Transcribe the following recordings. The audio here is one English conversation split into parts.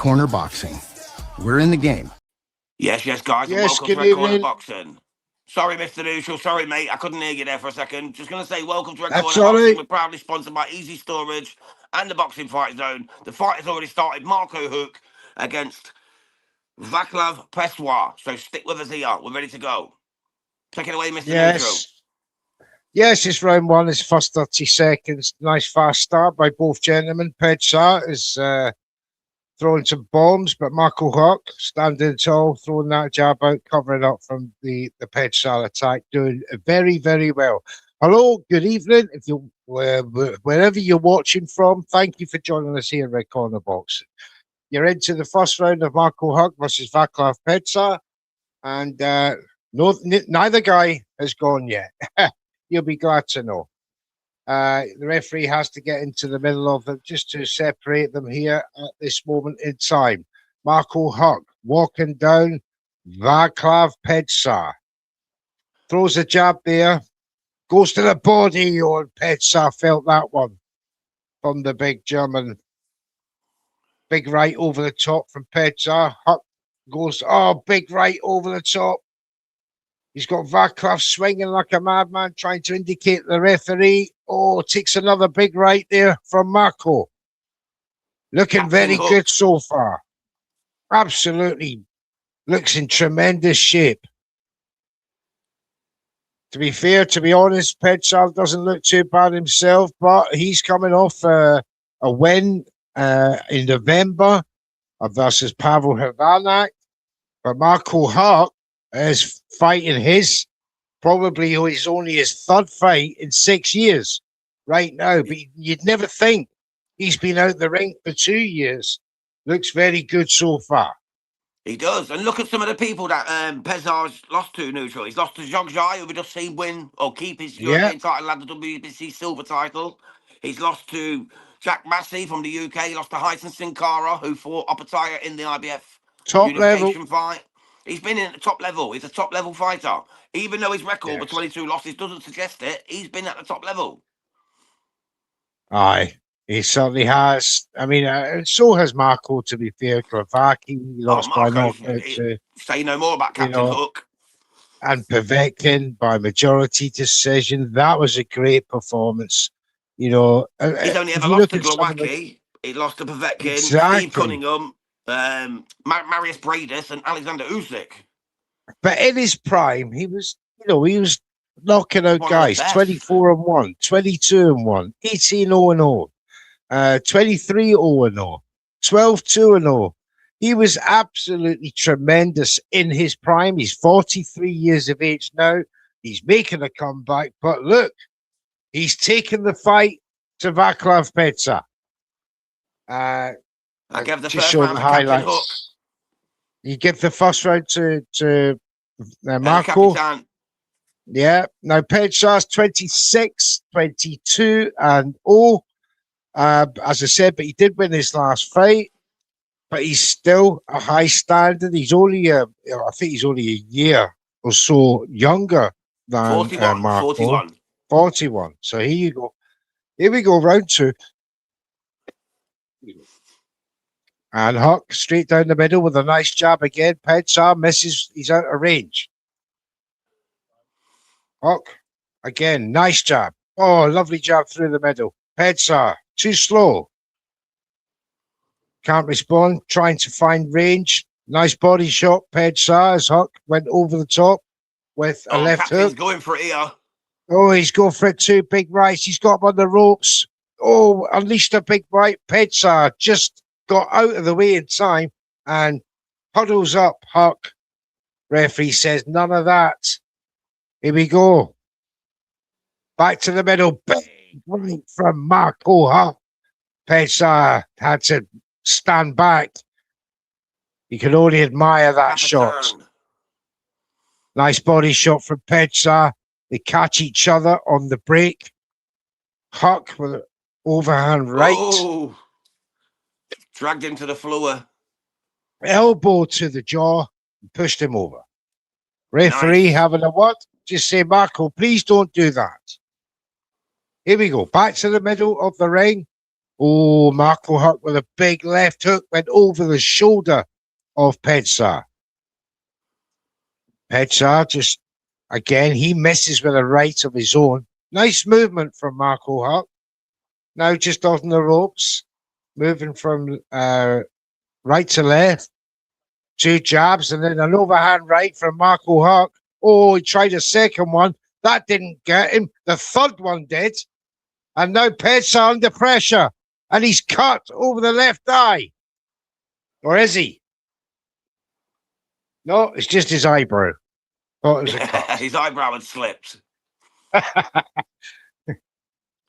Corner Boxing. We're in the game. Yes, guys, and Yes, welcome good to Red Corner evening. Boxing. Sorry, Mr. Neutral. Sorry, mate. I couldn't hear you there for a second. Just going to say welcome to Red That's Corner all Boxing. right. We're proudly sponsored by Easy Storage and the Boxing Fight Zone. The fight has already started. Marco Huck against Vaclav Pejsar. So stick with us here. We're ready to go. Take it away, Mr. Neutral. Yes, it's round one. It's first 30 seconds. Nice fast start by both gentlemen. Pejsar is throwing some bombs, but Marco Huck standing tall, throwing that jab out, covering up from the Pejsar attack, doing very, very well. Hello, good evening. If you wherever you're watching from, thank you for joining us here at Red Corner Boxing. You're into the first round of Marco Huck versus Vaclav Pejsar, and neither guy has gone yet. You'll be glad to know. The referee has to get into the middle of them just to separate them here at this moment in time. Marco Huck walking down Vaclav Pejsar. Throws a jab there. Goes to the body. Oh, Pejsar felt that one from the big German. Big right over the top from Pejsar. Huck goes, big right over the top. He's got Vaclav swinging like a madman, trying to indicate the referee. Oh, takes another big right there from Marco. Looking Captain very Hook. good so far. Absolutely looks in tremendous shape. To be fair, to be honest, Pejsar doesn't look too bad himself, but he's coming off a win in November versus Pavel Havanak. But Marco Huck is fighting he's only his third fight in 6 years right now. But you'd never think he's been out the ring for 2 years. Looks very good so far. He does. And look at some of the people that Pejsar's lost to, Neutral. He's lost to Zhang, who we just seen win or keep his European title and the WBC silver title. He's lost to Jack Massey from the UK. He lost to Hyson Sin Cara, who fought Opataya in the IBF Top unification level fight. He's been in at the top level. He's a top level fighter. Even though his record with 22 losses doesn't suggest it, he's been at the top level. Aye, he certainly has. I mean, and so has Marco, to be fair. Gravaki lost by knockout to, say no more about Captain Hook. And Povetkin by majority decision. That was a great performance. He's only ever lost to Glowacki. He lost to Povetkin, Steve Cunningham, Marius Bradis, and Alexander Usyk. But in his prime, he was knocking out guys 24-1, 22-1, 18-0-0, 23-0-0, 12-2-0. He was absolutely tremendous in his prime. He's 43 years of age now. He's making a comeback. But look, he's taken the fight to Vaclav Pejsar. I give the first round to Captain Hook. You give the first round to Marco. Yeah. Now Pejsar's 26, 22, and 0. As I said, but he did win his last fight. But he's still a high standard. He's only I think he's only a year or so younger than 41, Marco. 41. So here you go. Here we go, round 2. And Huck straight down the middle with a nice jab again. Pejsar misses. He's out of range. Huck again, nice jab. Oh, lovely jab through the middle. Pejsar too slow. Can't respond, trying to find range. Nice body shot, Pejsar, as Huck went over the top with a left hook. He's going for it here. Oh, he's going for it too. Big right. He's got him on the ropes. Oh, unleashed a big right. Pejsar just got out of the way in time and huddles up Huck. Referee says, none of that. Here we go. Back to the middle. Big right from Marco Huck. Pejsar had to stand back. You can only admire that shot. Nice body shot from Pejsar. They catch each other on the break. Huck with an overhand right. Oh, dragged him to the floor. Elbow to the jaw and pushed him over. Referee having a what? Just say, Marco, please don't do that. Here we go. Back to the middle of the ring. Oh, Marco Huck with a big left hook went over the shoulder of Pejsar. Pejsar just, again, he misses with a right of his own. Nice movement from Marco Huck. Now just on the ropes, moving from right to left. 2 jabs and then an overhand right from Marco Huck. Oh, he tried a second one. That didn't get him. The third one did. And now Pejsar under pressure. And he's cut over the left eye. Or is he? No, it's just his eyebrow. Thought it was a cut. His eyebrow had slipped.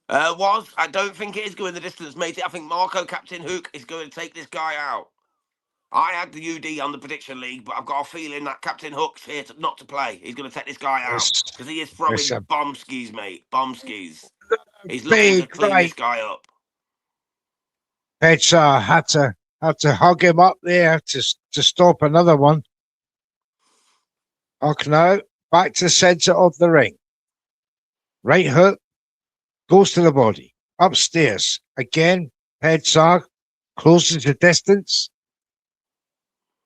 I don't think it is going the distance, mate. I think Marco Captain Hook is going to take this guy out. I had the UD on the prediction league, but I've got a feeling that Captain Hook's here not to play. He's going to take this guy out because he is throwing bomb skis, mate. Bomb skis. He's looking to clean this guy up. Pejsar had to hug him up there to stop another one. Huck now back to the center of the ring. Right hook goes to the body. Upstairs again. Pejsar closes the distance.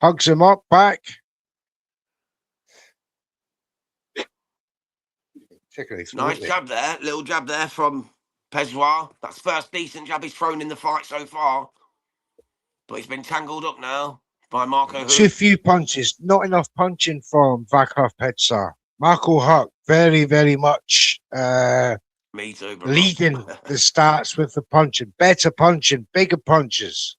Hugs him up back. Nice jab there. Little jab there from Pejsar. That's the first decent jab he's thrown in the fight so far. But he's been tangled up now by Marco Huck. Too few punches. Not enough punching from Vaclav Pejsar. Marco Huck very, very much Me too, bro. Leading the stats with the punching. Better punching. Bigger punches.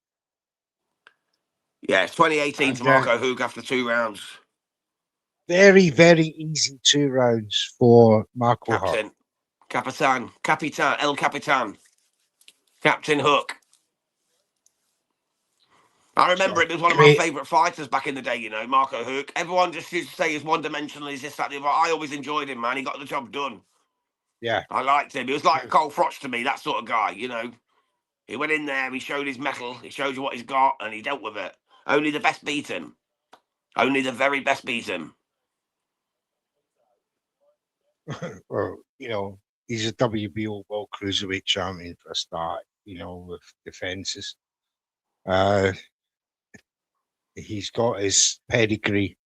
Yeah, it's 2018 to Marco Huck after 2 rounds. Very, very easy 2 rounds for Marco Huck. Capitan, El Capitan. Captain Hook. I remember it was one of my favourite fighters back in the day, you know, Marco Huck. Everyone just used to say he's one-dimensional, he's this, that, the other. I always enjoyed him, man. He got the job done. Yeah. I liked him. He was like Cole Froch to me, that sort of guy, you know. He went in there, he showed his mettle, he showed you what he's got, and he dealt with it. Only the best beat him. Only the very best beat him. Well, you know, he's a WBO World Cruiserweight champion for a start, you know, with defenses. He's got his pedigree.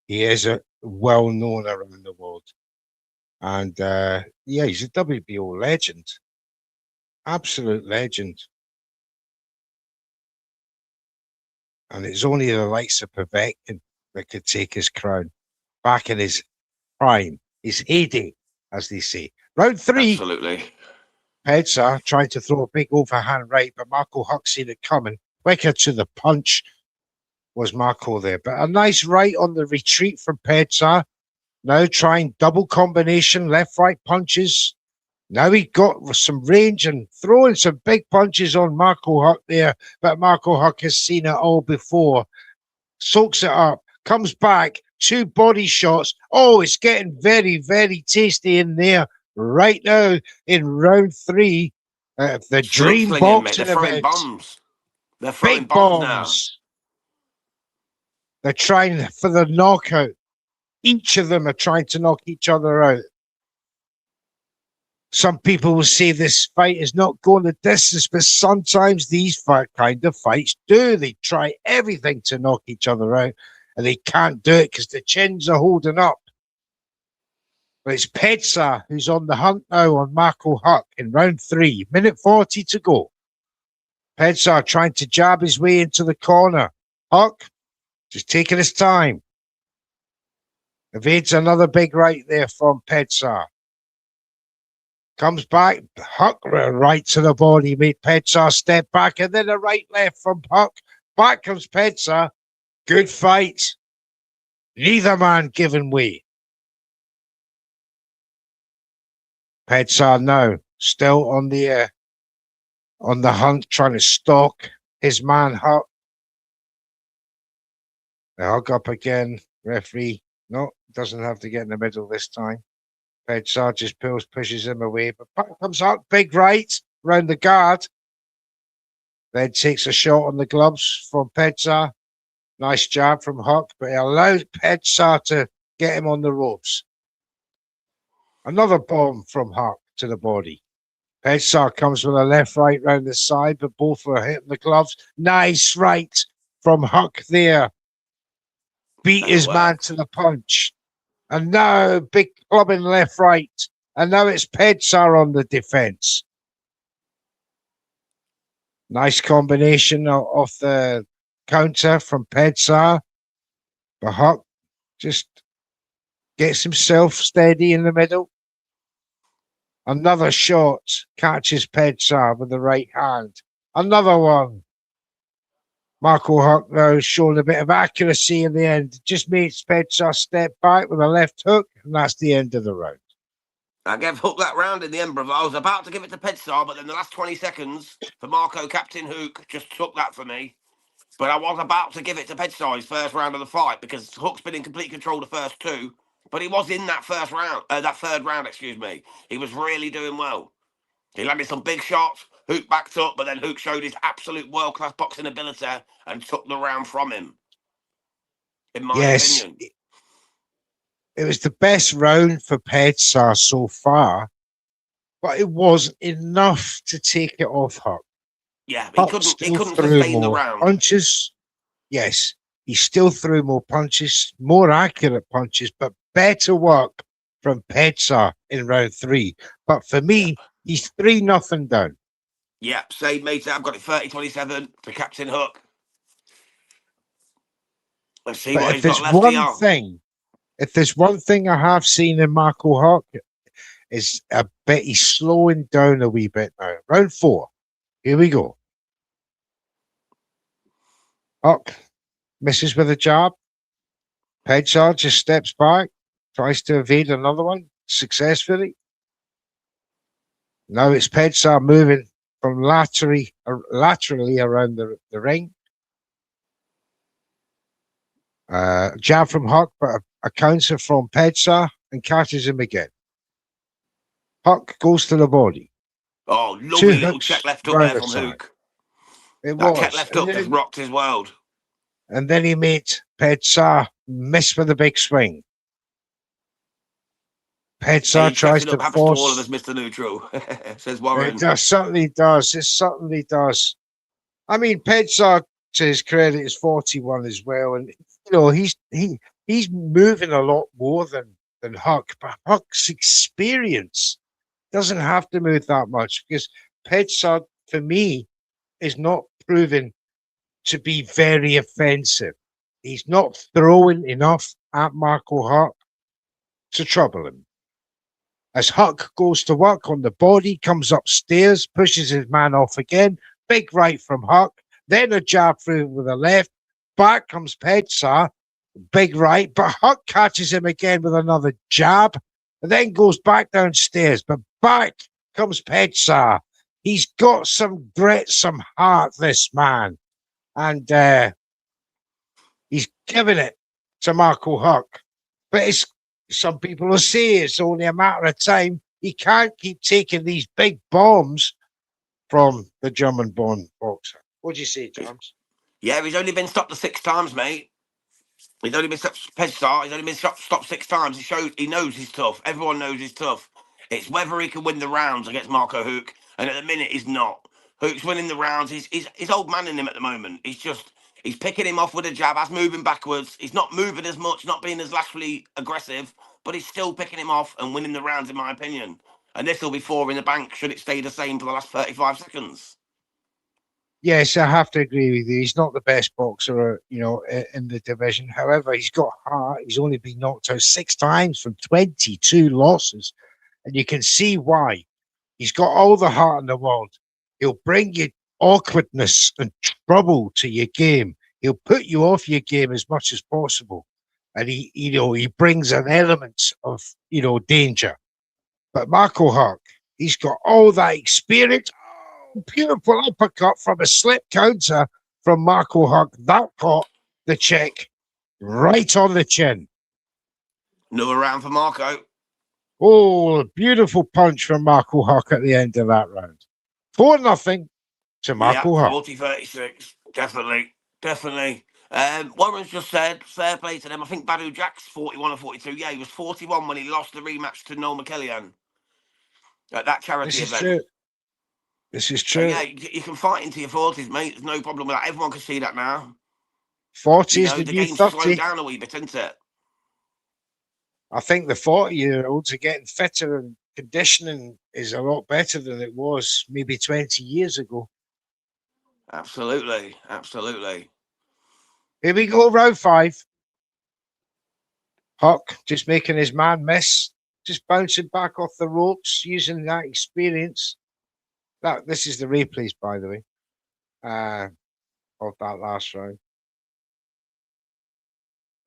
He is a well known around the world. And yeah, he's a WBO legend. Absolute legend. And it's only the likes of Povetkin that could take his crown back in his prime, his heyday, as they say. Round 3. Absolutely. Pejsar trying to throw a big overhand right, but Marco Huck seen it coming. Quicker to the punch was Marco there. But a nice right on the retreat from Pejsar. Now trying double combination, left-right punches. Now he got some range and throwing some big punches on Marco Huck there. But Marco Huck has seen it all before. Soaks it up, comes back, 2 body shots. Oh, it's getting very, very tasty in there right now in round 3. The dream boxing They're throwing bombs. They're throwing bombs now. They're trying for the knockout. Each of them are trying to knock each other out. Some people will say this fight is not going the distance, but sometimes these kind of fights do. They try everything to knock each other out, and they can't do it because the chins are holding up. But it's Pejsar who's on the hunt now on Marco Huck in round 3. Minute 40 to go. Pejsar trying to jab his way into the corner. Huck just taking his time. Evades another big right there from Pejsar. Comes back. Huck right to the body. Made Pejsar step back. And then a right left from Huck. Back comes Pejsar. Good fight. Neither man giving way. Pejsar now still on the hunt, trying to stalk his man Huck. The Huck up again. Referee, no, doesn't have to get in the middle this time. Pejsar just pushes him away, but back comes Huck, big right round the guard. Then takes a shot on the gloves from Pejsar. Nice jab from Huck, but he allows Pejsar to get him on the ropes. Another bomb from Huck to the body. Pejsar comes with a left, right round the side, but both are hitting the gloves. Nice right from Huck there. Beat That'll his man work. to the punch. And now big clubbing left, right. And now it's Pejsar on the defense. Nice combination of the counter from Pejsar. But Huck just gets himself steady in the middle. Another shot catches Pejsar with the right hand. Another one. Marco Huck now showing a bit of accuracy in the end. Just makes Pejsar step back with a left hook, and that's the end of the round. I gave Hook that round in the end, brother. I was about to give it to Pejsar, but then the last 20 seconds for Marco Captain Hook just took that for me. But I was about to give it to Pejsar his first round of the fight because Hook's been in complete control the first two. But he was in that first round, that third round, excuse me. He was really doing well. He landed some big shots. Hook backed up, but then Hook showed his absolute world-class boxing ability and took the round from him, in my opinion. It was the best round for Pejsar so far, but it wasn't enough to take it off Huck. Yeah, he Huck couldn't still threw sustain the more round. punches. Yes, he still threw more punches, more accurate punches, but better work from Pejsar in round 3. But for me, he's 3-0 down. Yeah, same, mate. I've got it 30-27 to Captain Hook. Let's see But what if he's got there's left one thing, I have seen in Marco Huck is a bit, he's slowing down a wee bit now. Round 4. Here we go. Huck misses with a jab. Pejsar just steps back, tries to evade another one successfully. Now it's Pejsar moving from laterally around the ring. Jab from Huck, but a counter from Pejsar and catches him again. Huck goes to the body. Oh, lovely little check left hook there from Hook. It that was. check left hook just rocked his world. And then he made Pejsar miss with a big swing. Pejsar tries to force. To all of us, Mr. Neutral, says Warren. It certainly does. It certainly does. I mean, Pejsar, to his credit, is 41 as well, and he's moving a lot more than Huck. But Huck's experience doesn't have to move that much because Pejsar, for me, is not proven to be very offensive. He's not throwing enough at Marco Huck to trouble him. As Huck goes to work on the body, comes upstairs, pushes his man off again. Big right from Huck, then a jab through with a left. Back comes Pejsar, big right, but Huck catches him again with another jab, and then goes back downstairs. But back comes Pejsar. He's got some grit, some heart, this man. And he's giving it to Marco Huck. But some people will say it's only a matter of time. He can't keep taking these big bombs from the German-born boxer. What do you say, James? Yeah, he's only been stopped 6 times, mate. He's only been stopped, Pejsar. He's only been stopped 6 times. He knows he's tough. Everyone knows he's tough. It's whether he can win the rounds against Marco Huck. And at the minute, he's not. Huck's winning the rounds. He's old man in him at the moment. He's picking him off with a jab. That's moving backwards. He's not moving as much, not being as laterally aggressive, but he's still picking him off and winning the rounds, in my opinion. And this will be 4 in the bank should it stay the same for the last 35 seconds. Yes, I have to agree with you. He's not the best boxer, in the division. However, he's got heart. He's only been knocked out 6 times from 22 losses. And you can see why. He's got all the heart in the world. He'll bring you awkwardness and trouble to your game. He'll put you off your game as much as possible. And he brings an element of, danger. But Marco Huck, he's got all that experience. Oh, beautiful uppercut from a slip counter from Marco Huck. That caught the check right on the chin. Another round for Marco. Oh, a beautiful punch from Marco Huck at the end of that round. 4-0 to Marco Huck. 40-36. Definitely. Warren's just said, fair play to them. I think Badu Jack's 41 or 42. Yeah, he was 41 when he lost the rematch to Noel McKellian at that charity event. This is So true. yeah, you can fight into your 40s, mate. There's no problem with that. Everyone can see that now. 40 You is know, the the new game's slowed 30. down a wee bit, isn't it? I think the 40-year-olds are getting fitter and conditioning is a lot better than it was maybe 20 years ago. Absolutely, absolutely. Here we go, round 5. Huck just making his man miss, just bouncing back off the ropes, using that experience. This is the replays, by the way, of that last round.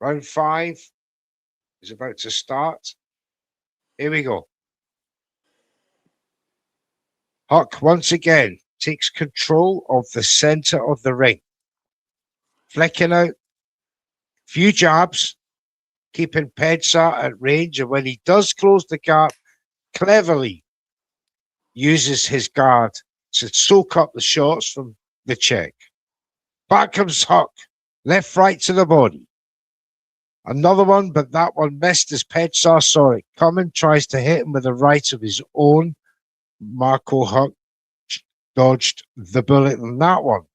Round 5 is about to start. Here we go. Huck once again takes control of the center of the ring, flicking out few jabs, keeping Pejsar at range, and when he does close the gap, cleverly uses his guard to soak up the shots from the Czech. Back comes Huck, left, right to the body. Another one, but that one missed as Pejsar saw it coming, tries to hit him with a right of his own. Marco Huck dodged the bullet on that one.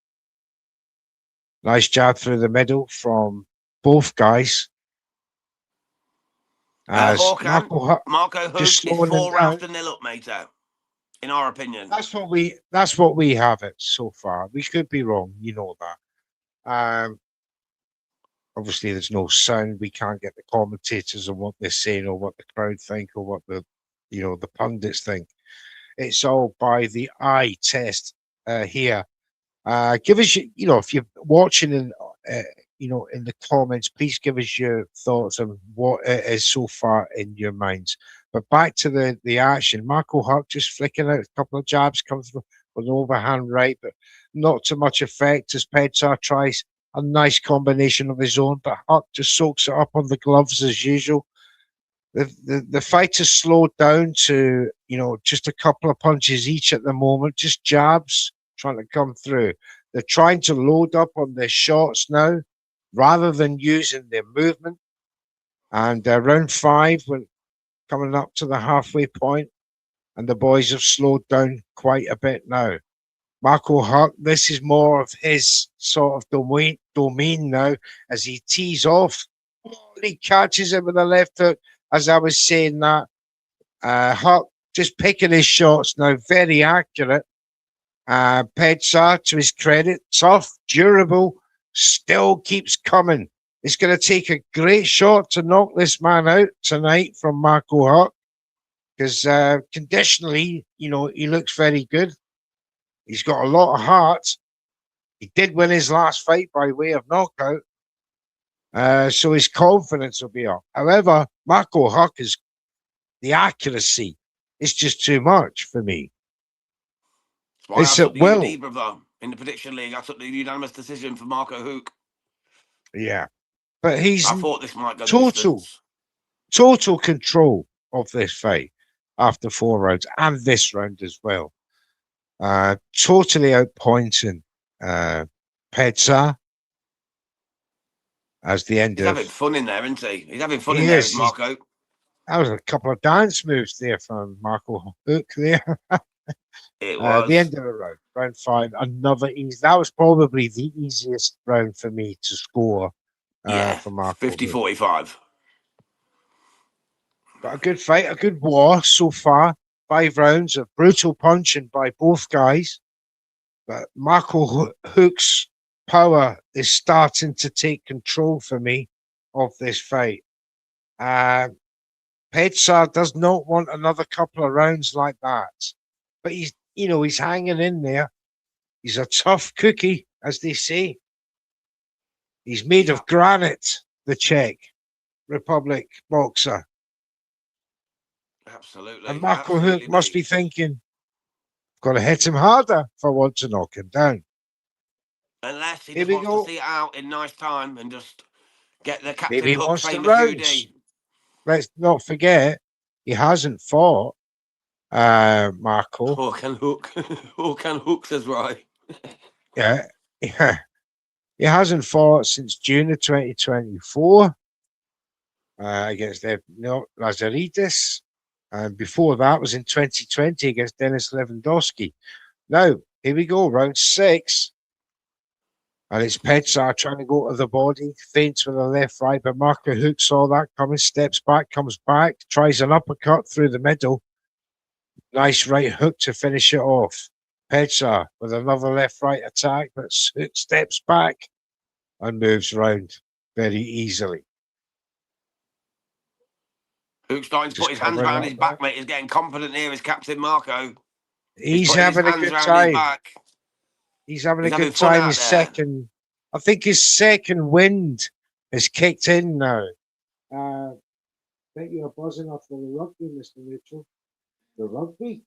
Nice jab through the middle from both guys. As Marco Huck just is slowing him 4 rounds down. to 0 up, mate. In our opinion, That's what we have it so far. We could be wrong, you know that. Obviously, there's no sound. We can't get the commentators on what they're saying or what the crowd think or what the pundits think. It's all by the eye test here. Give us, if you're watching in the comments, please give us your thoughts on what it is so far in your minds. But back to the action. Marco Huck just flicking out a couple of jabs, comes with an overhand right, but not too much effect as Pejsar tries a nice combination of his own, but Huck just soaks it up on the gloves as usual. The fight has slowed down to, just a couple of punches each at the moment, just jabs trying to come through. They're trying to load up on their shots now rather than using their movement. And round 5, we're coming up to the halfway point, and the boys have slowed down quite a bit now. Marco Huck, this is more of his sort of domain now as he tees off. He catches him with a left hook. As I was saying that, Huck just picking his shots now, very accurate. Pejsar, to his credit, tough, durable, still keeps coming. It's going to take a great shot to knock this man out tonight from Marco Huck because conditionally, he looks very good. He's got a lot of heart. He did win his last fight by way of knockout. So his confidence will be up. However, Marco Huck is the accuracy. It's just too much for me. It's at will. Brother. In the prediction league, I took the unanimous decision for Marco Huck. Yeah. But I thought this might go total control of this fight after 4 rounds and this round as well. Totally outpointing Pejsar as the end. He's having fun in there, isn't he? He's having fun in there, Marco. That was a couple of dance moves there from Marco Huck there. It was the end of the round, round 5. Another easy. That was probably the easiest round for me to score. For Marco 50-45. But a good fight, a good war so far. 5 rounds of brutal punching by both guys. But Marco Huck's power is starting to take control for me of this fight. Pejsar does not want another couple of rounds like that. But he's hanging in there. He's a tough cookie, as they say. He's made of granite, the Czech Republic boxer. Absolutely. And Marco Huck must be thinking, got to hit him harder if I want to knock him down. Unless he just wants to see it out in nice time and just get the Captain Maybe Hook famous UD. Let's not forget, he hasn't fought Marco. Hawk and Hook says right. Yeah. He hasn't fought since June of 2024 against Lazaridis. And before that was in 2020 against Denis Lewandowski. Now, here we go, round 6. And it's Pejsar trying to go to the body, feints with a left right, but Marco Hook saw that coming, steps back, comes back, tries an uppercut through the middle. Nice right hook to finish it off. Pejsar with another left right attack, but Hook steps back and moves round very easily. Hook's starting to put his hands around his back, mate. He's getting confident here, his captain Marco. He's having a good time. He's having a good time. His second, I think his second wind has kicked in now. I think you're buzzing off the rugby, Mr. Neutral. The rugby?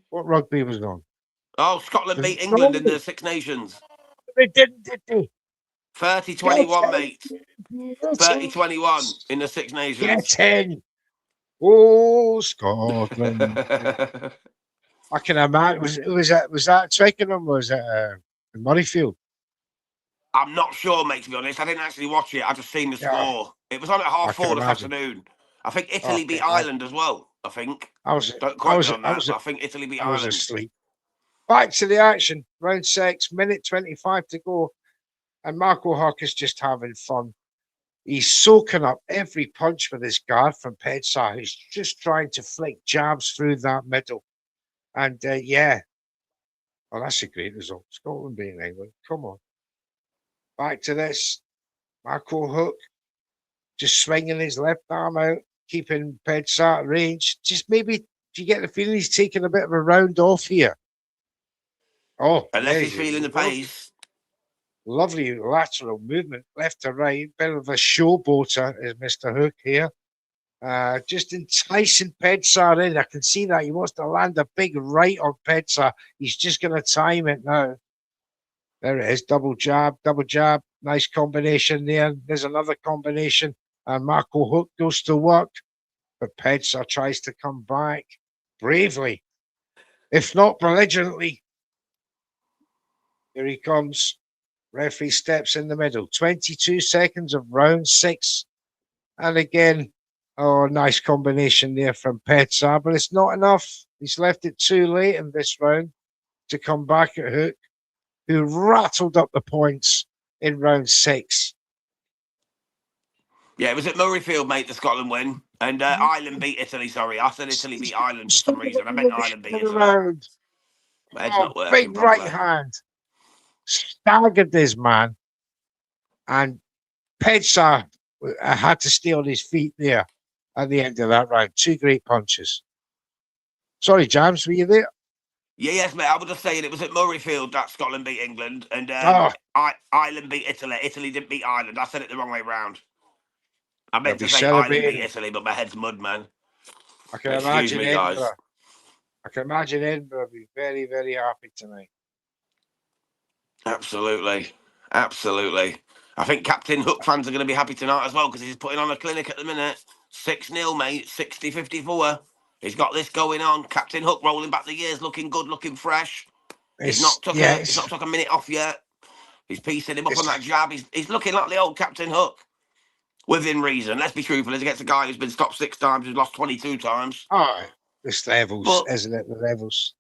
What rugby was on? Oh, Scotland beat England in the Six Nations. They didn't, did they? 30-21, mate. 30-21 in the Six Nations. Get in. Oh, Scotland. I can imagine. Was that Twickenham? Was it in Murrayfield? I'm not sure, mate, to be honest. I didn't actually watch it. I just seen the score. It was on at 4:30 this afternoon. I think Italy beat Ireland as well, I think. Don't quote me on that, but I think Italy beat Ireland. I was asleep. Back to the action. Round 6, minute 25 to go. And Marco Huck is just having fun. He's soaking up every punch with his guard from Pejsar. He's just trying to flick jabs through that middle. And yeah. Oh, that's a great result. Scotland beating England. Come on. Back to this. Marco Hook just swinging his left arm out, keeping Pejsar at range. Just maybe, do you get the feeling he's taking a bit of a round off here? Oh, unless he's feeling the pace. Lovely lateral movement, left to right. Bit of a showboater is Mr. Hook here. Just enticing Pejsar in. I can see that he wants to land a big right on Pejsar. He's just going to time it now. There it is, double jab. Nice combination there. There's another combination. And Marco Hook goes to work. But Pejsar tries to come back bravely, if not belligerently. Here he comes. Referee steps in the middle. 22 seconds of round 6. And again, oh, nice combination there from Pejsar. But it's not enough. He's left it too late in this round to come back at Hook, who rattled up the points in round 6. Yeah, it was at Murrayfield, mate, the Scotland win. And Ireland beat Italy, sorry. I said Italy beat Ireland for some reason. I meant Ireland beat Italy. My head's not working. Big right hand. Staggered this man. And Pejsar had to stay on his feet there at the end of that round. 2 great punches. Sorry, James, were you there? Yeah, yes, mate. I was just saying it was at Murrayfield that Scotland beat England, and Ireland beat Italy. Italy didn't beat Ireland. I said it the wrong way round. I meant to say Ireland beat Italy, but my head's mud, man. I can imagine Edinburgh. I can imagine Edinburgh be very, very happy tonight. Absolutely. I think Captain Hook fans are going to be happy tonight as well because he's putting on a clinic at the minute. 6-0, mate. 60-54. He's got this going on. Captain Hook rolling back the years, looking good, looking fresh. He's not took a minute off yet. He's piecing him up on that jab. He's looking like the old Captain Hook. Within reason. Let's be truthful. He's against a guy who's been stopped 6 times, who's lost 22 times. Oh, it's levels, isn't it? The levels.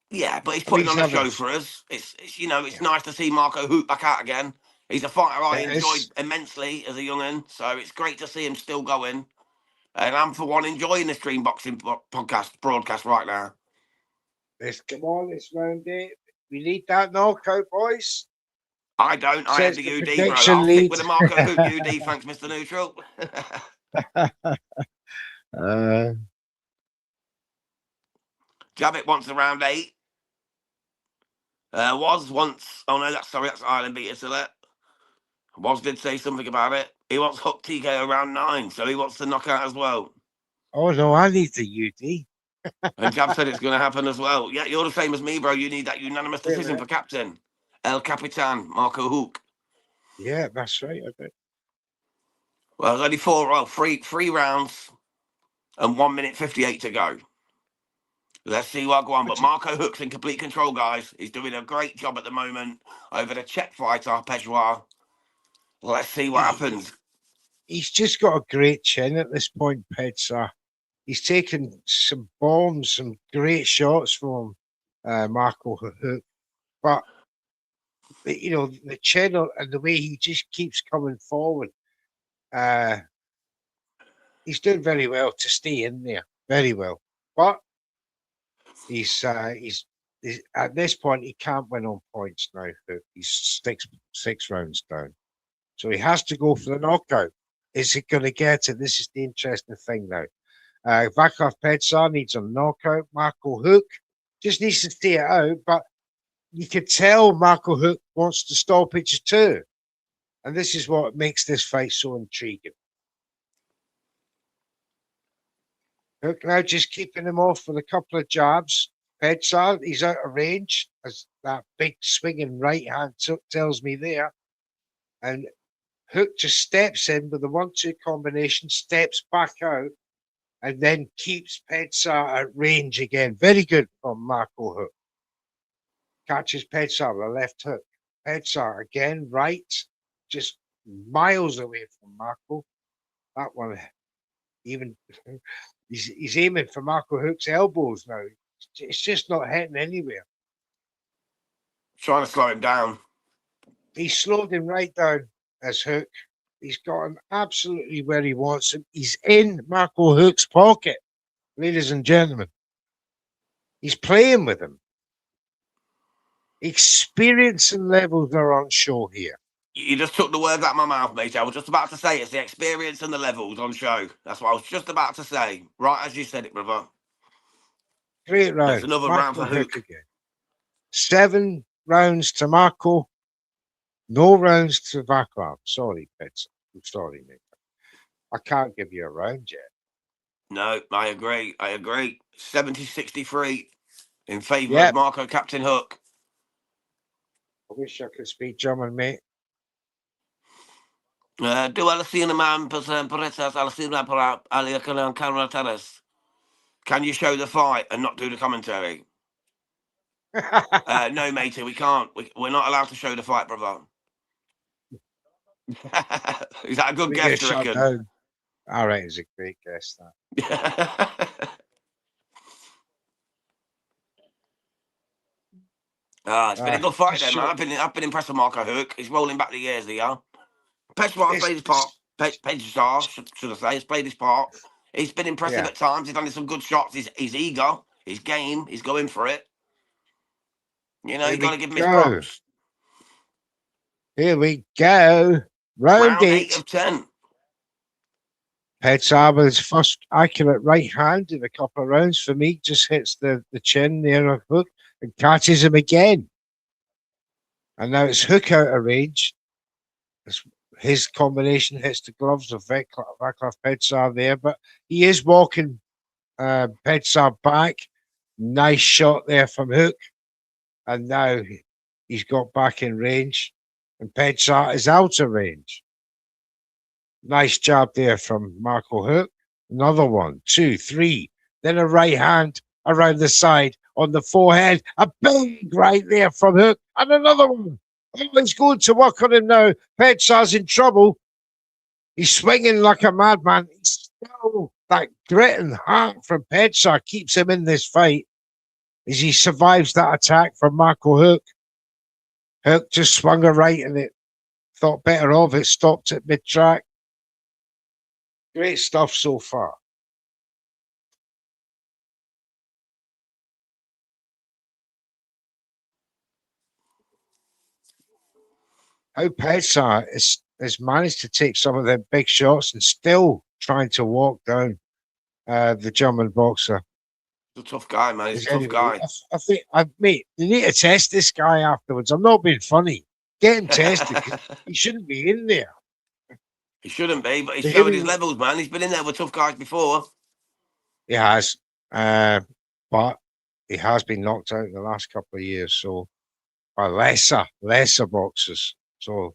Yeah, but he's putting on a show for us. It's nice to see Marco Hook back out again. He's a fighter I enjoyed immensely as a young'un, so it's great to see him still going. And I'm, for one, enjoying the Stream Boxing broadcast right now. Come on, it's round 8. We need that knockout, boys. I don't. I have the UD, bro. I'll stick with the Marco Hook UD. Thanks, Mr. Neutral. Jabbit wants the round 8. Was once. Oh no, that's Ireland beat Italy. Was did say something about it. He wants Hook TKO round 9, so he wants the knockout as well. Oh no, I need the UD. And Jab said it's going to happen as well. Yeah, you're the same as me, bro. You need that unanimous decision for captain. El Capitan, Marco Hook. Yeah, that's right. I bet. Well, there's only three rounds and 1 minute 58 to go. Let's see what go on. But Marco Hook's in complete control, guys. He's doing a great job at the moment over the Czech fighter, Pejsar. Let's see what happens. He's just got a great chin at this point, Pejsar. He's taken some bombs, some great shots from Marco Hook. But you know, the channel and the way he just keeps coming forward, he's doing very well to stay in there, very well. But he's at this point he can't win on points now. He's six rounds down, so he has to go for the knockout. Is he going to get it? This is the interesting thing now. Vaclav Pejsar needs a knockout. Marco Huck just needs to stay it out, but you could tell Marco Huck wants to stoppage too. And this is what makes this fight so intriguing. Huck now just keeping him off with a couple of jabs. Pejsar, he's out of range, as that big swinging right hand tells me there. And Huck just steps in with the 1-2 combination, steps back out, and then keeps Pejsar at range again. Very good from Marco Huck. Catches Pejsar with a left hook. Pejsar again, right, just miles away from Marco. That one, even he's aiming for Marco Huck's elbows now. It's just not hitting anywhere. Trying to slow him down. He slowed him right down as Huck. He's got him absolutely where he wants him. He's in Marco Huck's pocket, ladies and gentlemen. He's playing with him. Experience and levels are on show here. You just took the words out of my mouth, mate. I was just about to say it's the experience and the levels on show. That's what I was just about to say. Right as you said it, brother. Great round. There's another round for Huck again. 7 rounds to Marco. No rounds to Vaclav. Sorry, Pejsar. I'm sorry, mate. I can't give you a round yet. No, I agree. 70-63 in favour of Marco Captain Huck. I wish I could speak German, mate. Du alla sina man berättas alla sina på alla kan. Can you show the fight and not do the commentary? No, matey, we can't. We're not allowed to show the fight, brother. Is that a good guess, you reckon? All right, it's a great guess, that. It's been a good fight, then, man. I've been impressed with Marco Huck. He's rolling back the years here. Pejsar played his part. Pejsar, should I say, has played his part. He's been impressive at times. He's done some good shots. He's eager. He's game. He's going for it. You know, you've got to give him his props. Here we go. Round 8 of 10. Pejsar with his first accurate right hand in a couple of rounds for me. Just hits the chin there of Huck and catches him again. And now it's Huck out of range. His combination hits the gloves of Vaclav Pejsar there, but he is walking Pejsar back. Nice shot there from Huck. And now he's got back in range. And Pejsar is out of range. Nice job there from Marco Huck. Another 1, 2, 3. Then a right hand around the side on the forehead. A big right there from Huck. And another one. Oh, he's going to work on him now. Pejsar's in trouble. He's swinging like a madman. He's still that grit and heart from Pejsar keeps him in this fight as he survives that attack from Marco Huck. Huck just swung a right and it thought better of it, stopped at mid-track. Great stuff so far. How Pejsar has managed to take some of them big shots and still trying to walk down the German boxer. He's a tough guy, man. He's a tough guy. I think, mate, they need to test this guy afterwards. I'm not being funny. Get him tested. He shouldn't be in there. He shouldn't be, but he's showing his levels, man. He's been in there with tough guys before. He has. But he has been knocked out in the last couple of years, so by lesser boxers. So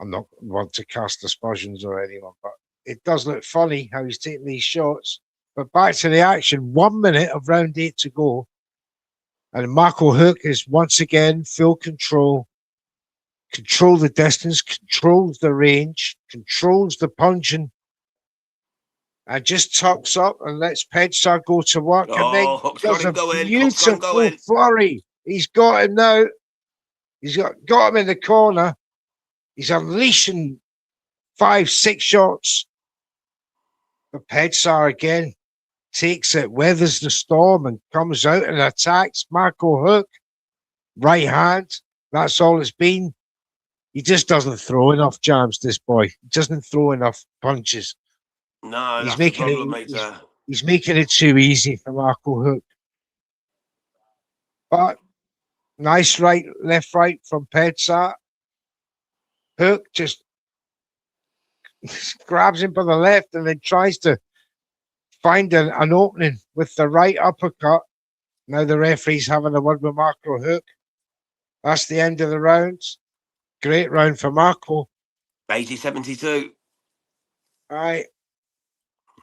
I'm not want to cast aspersions or anyone, but it does look funny how he's taking these shots. But back to the action. 1 minute of round 8 to go. And Marco Huck is once again full control. Control the distance, controls the range, controls the punching. And just tucks up and lets Pejsar go to work. And then Huck's does got him a going. beautiful flurry He's got him now. He's got him in the corner. He's unleashing 5-6 shots. But Pejsar again takes it, weathers the storm, and comes out and attacks Marco Huck. Right hand. That's all it's been. He just doesn't throw enough jams, this boy. He doesn't throw enough punches. No, He's that's the making problem, it. mate. He's making it too easy for Marco Huck. But nice left right from Pejsar. Huck just grabs him by the left and then tries to find an opening with the right uppercut. Now the referee's having a word with Marco Huck. That's the end of the round. Great round for Marco. 80-72. All right.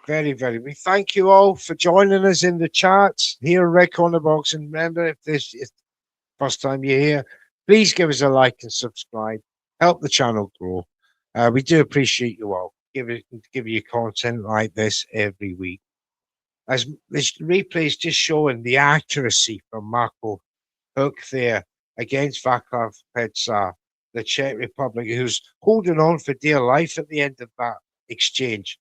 Very, very. We thank you all for joining us in the chat here at Red Corner Boxing. Remember, if this is the first time you're here, please give us a like and subscribe. Help the channel grow. We do appreciate you all. Give you content like this every week. As this replay is just showing the accuracy from Marco Huck there against Vaclav Pejsar, the Czech Republic, who's holding on for dear life at the end of that exchange.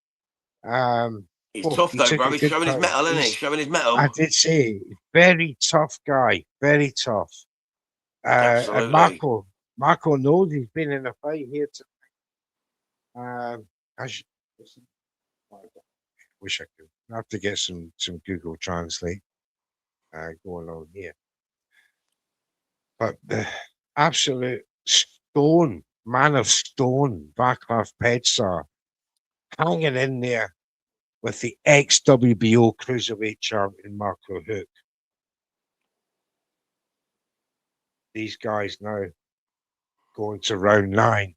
He's tough though, bro. He's showing his metal, isn't he? Showing his metal. I did say, very tough guy, very tough. And Marco knows he's been in a fight here tonight. Wish I could. I have to get some Google Translate going on here. But the absolute stone, man of stone, Vaclav Pejsar, hanging in there with the ex-WBO cruiserweight champion Marco Huck. These guys now going to round 9.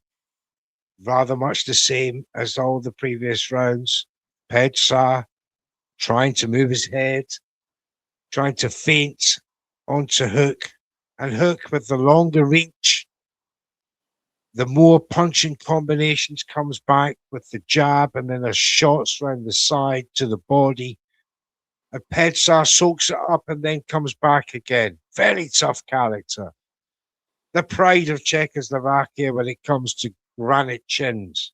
Rather much the same as all the previous rounds. Pejsar trying to move his head, trying to feint onto Huck, and Huck with the longer reach, the more punching combinations, comes back with the jab and then there's shots around the side to the body. And Pejsar soaks it up and then comes back again. Very tough character. The pride of Czechoslovakia when it comes to granite chins.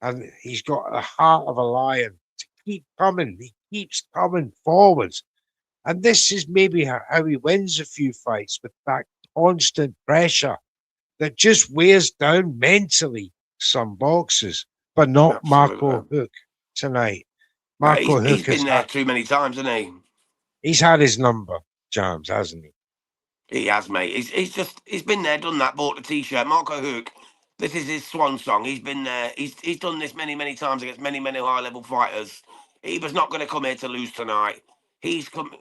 And he's got the heart of a lion to keep coming. He keeps coming forwards. And this is maybe how he wins a few fights, with that constant pressure that just wears down mentally some boxers, but not Marco Huck tonight. Marco Huck he's been there too many times, hasn't he? He's had his number, Jams, hasn't he? He has, mate. He's been there, done that, bought the t-shirt. Marco Huck, this is his swan song. He's been there. He's done this many, many times against many, many high-level fighters. He was not going to come here to lose tonight. He's come.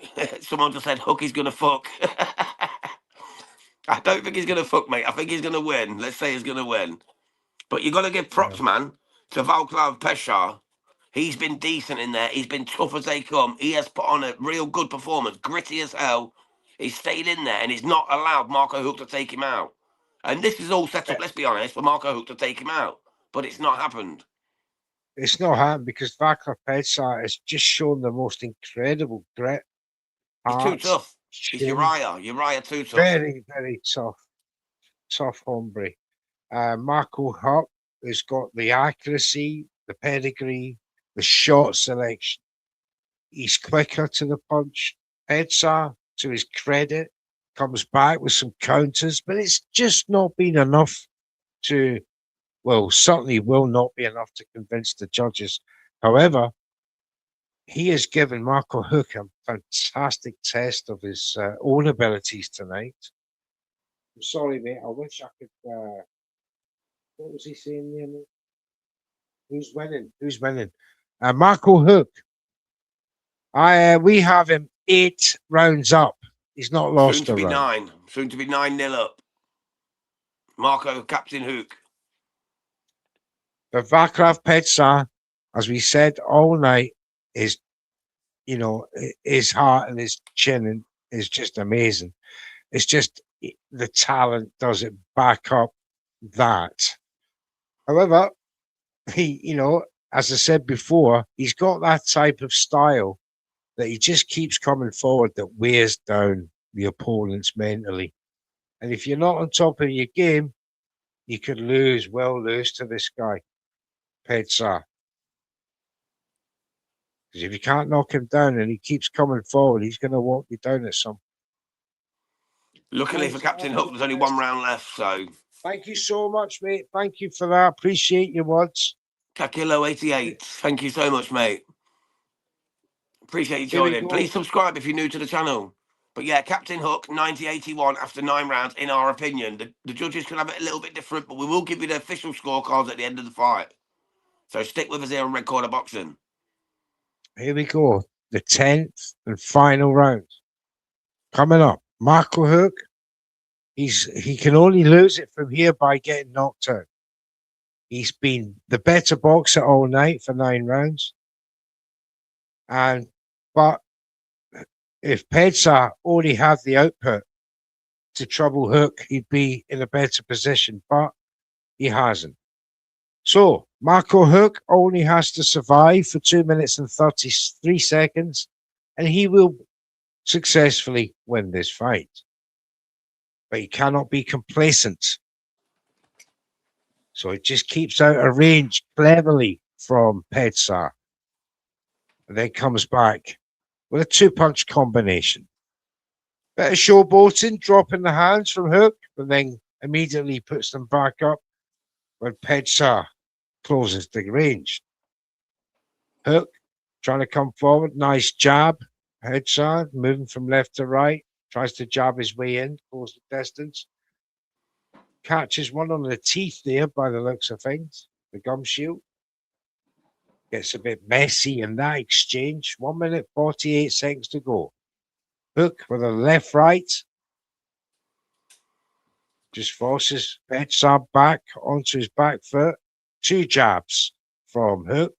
Someone just said Huck is going to fuck. I don't think he's going to fuck, mate. I think he's going to win. Let's say he's going to win. But you got to give props, man, to Vaclav Pejsar. He's been decent in there. He's been tough as they come. He has put on a real good performance, gritty as hell. He's stayed in there and he's not allowed Marco Huck to take him out. And this is all set up, let's be honest, for Marco Huck to take him out. But it's not happened. It's not happened because Vaclav Pejsar has just shown the most incredible grit. He's too tough. He's Uriah too tough. Very, very tough. Tough hombre. Marco Huck has got the accuracy, the pedigree, the shot selection. He's quicker to the punch. Pejsar, to his credit, comes back with some counters, but it's just not been enough to, well, certainly will not be enough to convince the judges. However, he has given Marco Huck a fantastic test of his own abilities tonight. I'm sorry, mate. I wish I could. What was he saying there, mate? Who's winning? Who's winning? Marco Huck. We have him 8 rounds up. He's not lost a round. Soon to be 9-0 up. Marco, Captain Huck. But Vaclav Pejsar, as we said all night, is, his heart and his chin is just amazing. It's just the talent does it back up that. However, he, as I said before, he's got that type of style that he just keeps coming forward that wears down the opponents mentally. And if you're not on top of your game, you could lose to this guy, Pejsar. Because if you can't knock him down and he keeps coming forward, he's going to walk you down at some. Luckily for Captain Hook, there's only 1 round left, so. Thank you so much, mate. Thank you for that. Appreciate your words. Kakilo88, thank you so much, mate. Appreciate you joining. Please subscribe if you're new to the channel. But yeah, Captain Hook, 90-81 after 9 rounds, in our opinion. The judges can have it a little bit different, but we will give you the official scorecards at the end of the fight. So stick with us here on Red Corner Boxing. Here we go. The 10th and final round. Coming up. Marco Huck. He can only lose it from here by getting knocked out. He's been the better boxer all night for 9 rounds. But if Pejsar only had the output to trouble Hook, he'd be in a better position, but he hasn't. So Marco Huck only has to survive for 2 minutes and 33 seconds, and he will successfully win this fight. But he cannot be complacent. So it just keeps out of range cleverly from Pejsar. And then comes back with a 2-punch combination. Bit of showboating, dropping the hands from Hook, but then immediately puts them back up when Pejsar closes the range. Hook trying to come forward, nice jab. Pejsar moving from left to right, tries to jab his way in, close the distance. Catches one on the teeth there by the looks of things, the gum shield. Gets a bit messy in that exchange. 1 minute, 48 seconds to go. Hook with a left right. Just forces Pejsar back onto his back foot. 2 jabs from Hook.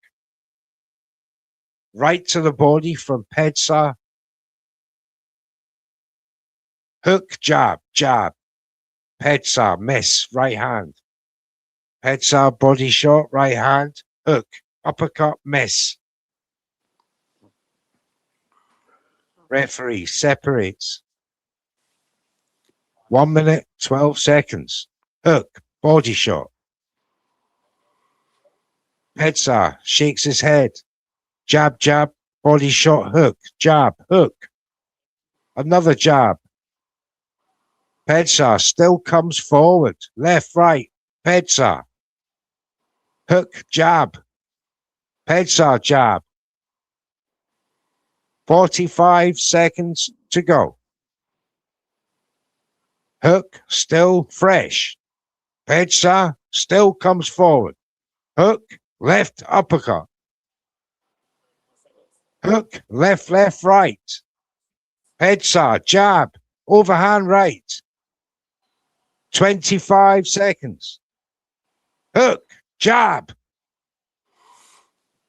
Right to the body from Pejsar. Hook, jab, jab. Pejsar, miss, right hand. Pejsar, body shot, right hand. Hook, uppercut, miss. Referee separates. 1 minute, 12 seconds. Hook, body shot. Pejsar shakes his head. Jab, jab, body shot, Hook. Jab, Hook. Another jab. Pejsar still comes forward. Left, right. Pejsar. Hook, jab. Pejsar, jab. 45 seconds to go. Hook still fresh. Pejsar still comes forward. Hook, left uppercut. Hook, left, left, right. Pejsar, jab, overhand right. 25 seconds. Hook, jab.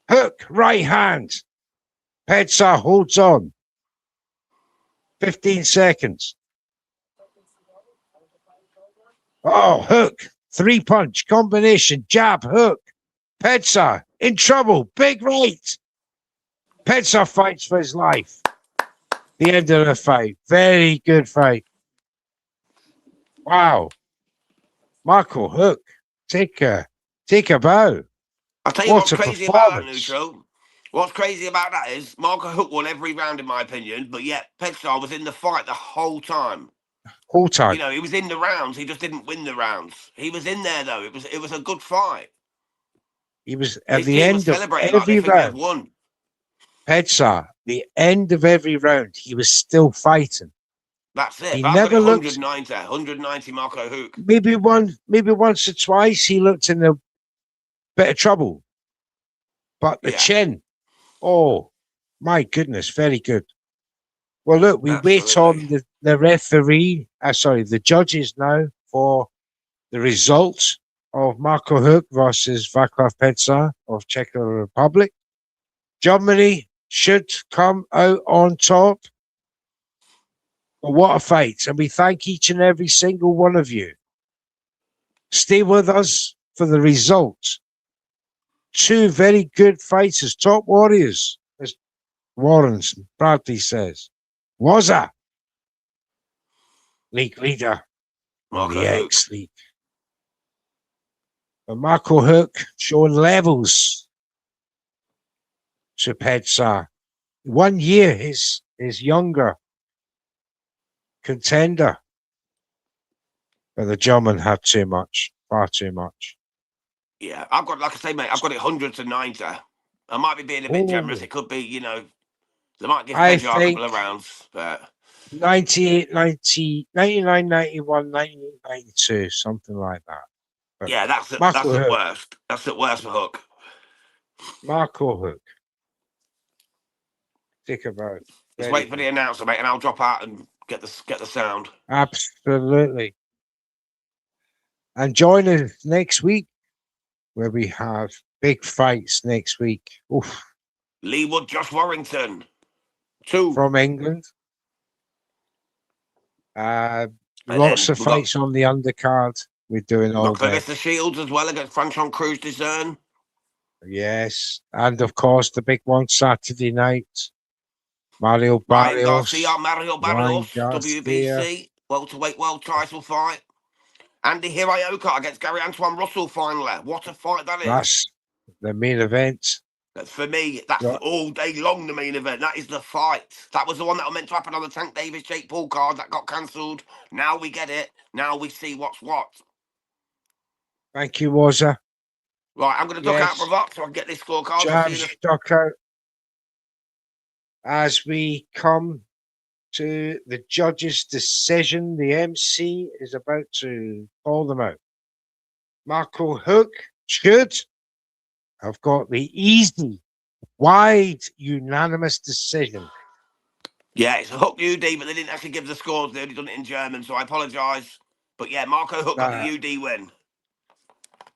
Hook, right hand. Pejsar holds on. 15 seconds. Oh, Hook, 3-punch combination, jab, Hook. Pejsar in trouble, big right. Pejsar fights for his life. The end of the fight. Very good fight. Wow. Marco Huck, take a bow. I'll tell you what's crazy about that, Neutral. What's crazy about that is Marco Huck won every round, in my opinion, but yet Pejsar was in the fight the whole time. Whole time. You know, he was in the rounds. He just didn't win the rounds. He was in there though. It was a good fight. He was at the end of every round. Won. Pejsar, the end of every round, he was still fighting. That's it. He never looked 190 Marco Huck. Maybe once or twice he looked in a bit of trouble. But the chin, oh my goodness, very good. Well, look, we wait on the referee, the judges now for the results of Marco Huck versus Vaclav Pejsar of Czech Republic. Germany should come out on top. But what a fight. And we thank each and every single one of you. Stay with us for the results. 2 very good fighters, top warriors, as Warren Bradley says. Wazza! league leader. Or Marco the Huck. X-League. But Marco Huck showing levels to Pejsar. 1 year his younger contender. But the German had too much, far too much. Yeah, I've got, like I say, mate, I've got it 100 to 90. I might be being a bit generous. It could be, you know, they might give Pejsar a couple of rounds, but 98, 90, 99, 91, 98, 92, something like that. But yeah, that's at Huck. worst. That's at worst for Huck. Marco Huck. Think about it. Just wait for the announcer, mate, and I'll drop out and get the sound. Absolutely. And join us next week where we have big fights next week. Oof. Lee Wood, Josh Warrington. 2. From England. Lots of fights on the undercard. We're doing all that. Clarissa Shields as well against Franchon Cruz Discern. Yes. And of course, the big one Saturday night. Mario Barrios. Mario Barrios, WBC, welterweight world title fight. Andy Hirayoka against Gary Antoine Russell finally. What a fight that is. That's the main event. For me, that's all day long the main event. That is the fight. That was the one that was meant to happen on the Tank Davis Jake Paul card that got cancelled. Now we get it. Now we see what's what. Thank you, Wazza. Right, I'm going to duck out for that so I can get this scorecard. Jabs, duck out. As we come to the judge's decision, the MC is about to call them out. Marco Huck should have got the easy, wide, unanimous decision. Yeah, it's a Huck UD, but they didn't actually give the scores. They only done it in German, so I apologise. But yeah, Marco Huck got the UD win.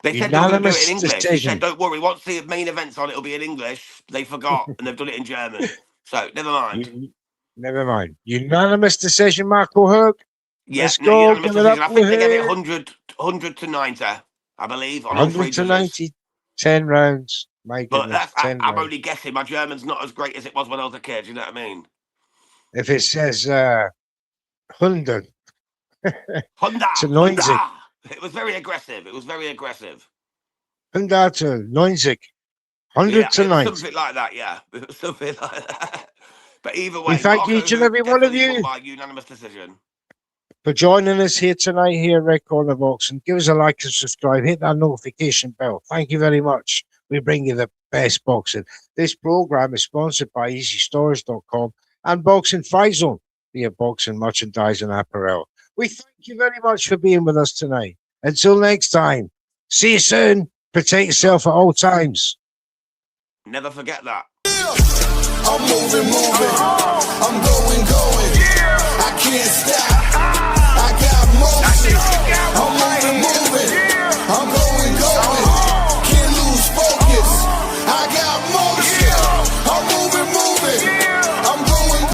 They said they were going to do it in English. Decision. They said, don't worry, once the main event's on, it'll be in English. They forgot, and they've done it in German. So, never mind. Never mind. Unanimous decision, Marco Huck. Yeah, unanimous decision. I think they gave it 100 to 90, I believe. On 100 to 90, 10 rounds. My goodness, but I'm only guessing. My German's not as great as it was when I was a kid. You know what I mean? If it says 100 to 90. It was very aggressive. 100 to 90. 100 to 90. Something like that, yeah. It was something like that. But either way, we thank each and every one of you by unanimous decision for joining us here tonight here at Red Corner Boxing. Give us a like and subscribe. Hit that notification bell. Thank you very much. We bring you the best boxing. This program is sponsored by EasyStorage.com and Boxing Fight Zone, via boxing merchandise and apparel. We thank you very much for being with us tonight. Until next time, see you soon. Protect yourself at all times. Never forget that. I'm moving. I'm going. I can't stop. I got motion. I'm moving. I'm going.